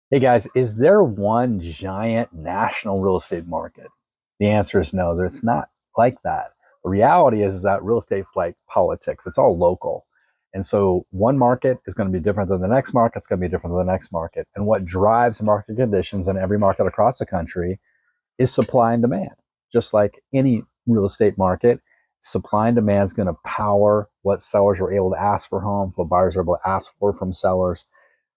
Hey guys, is there one giant national real estate market? The answer is no, there's not like that. The reality is that real estate's like politics, it's all local. And so one market is going to be different than the next market, it's going to be different than the next market. And what drives market conditions in every market across the country is supply and demand. Just like any real estate market, supply and demand is going to power what sellers are able to ask for homes, what buyers are able to ask for from sellers.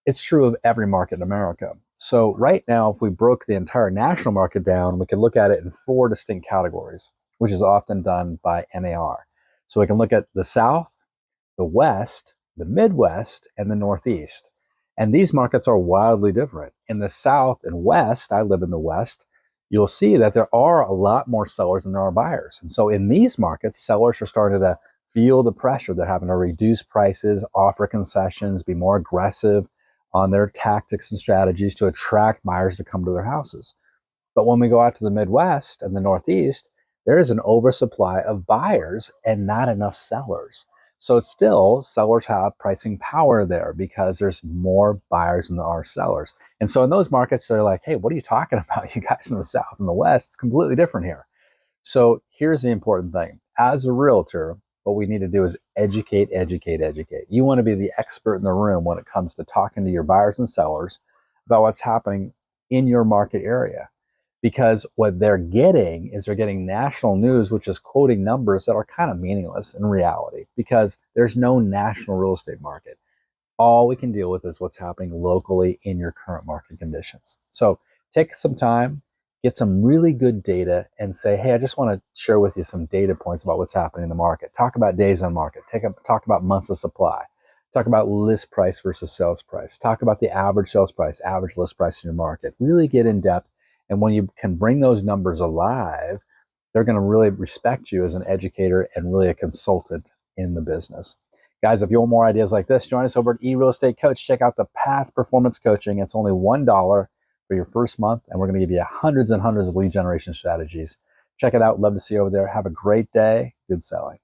It's true of every market in America. So right now, if we broke the entire national market down, we could look at it in four distinct categories, which is often done by NAR. So we can look at the South, the West, the Midwest, and the Northeast. And these markets are wildly different. In the South and West, I live in the West, you'll see that there are a lot more sellers than there are buyers. And so in these markets, sellers are starting to feel the pressure. They're having to reduce prices, offer concessions, be more aggressive on their tactics and strategies to attract buyers to come to their houses. But when we go out to the Midwest and the Northeast, there is an oversupply of buyers and not enough sellers. So it's still, sellers have pricing power there because there's more buyers than there are sellers. And so in those markets, they're like, hey, what are you talking about? You guys in the South and the West, it's completely different here. So here's the important thing. As a realtor, what we need to do is educate, educate, educate. You want to be the expert in the room when it comes to talking to your buyers and sellers about what's happening in your market area. Because what they're getting is they're getting national news, which is quoting numbers that are kind of meaningless in reality because there's no national real estate market. All we can deal with is what's happening locally in your current market conditions. So take some time, get some really good data, and say, hey, I just want to share with you some data points about what's happening in the market. Talk about days on market. Talk about months of supply. Talk about list price versus sales price. Talk about the average sales price, average list price in your market. Really get in depth. And when you can bring those numbers alive, they're going to really respect you as an educator and really a consultant in the business. Guys, if you want more ideas like this, join us over at eRealEstateCoach. Check out the Path Performance Coaching. It's only $1 for your first month, and we're going to give you hundreds and hundreds of lead generation strategies. Check it out. Love to see you over there. Have a great day. Good selling.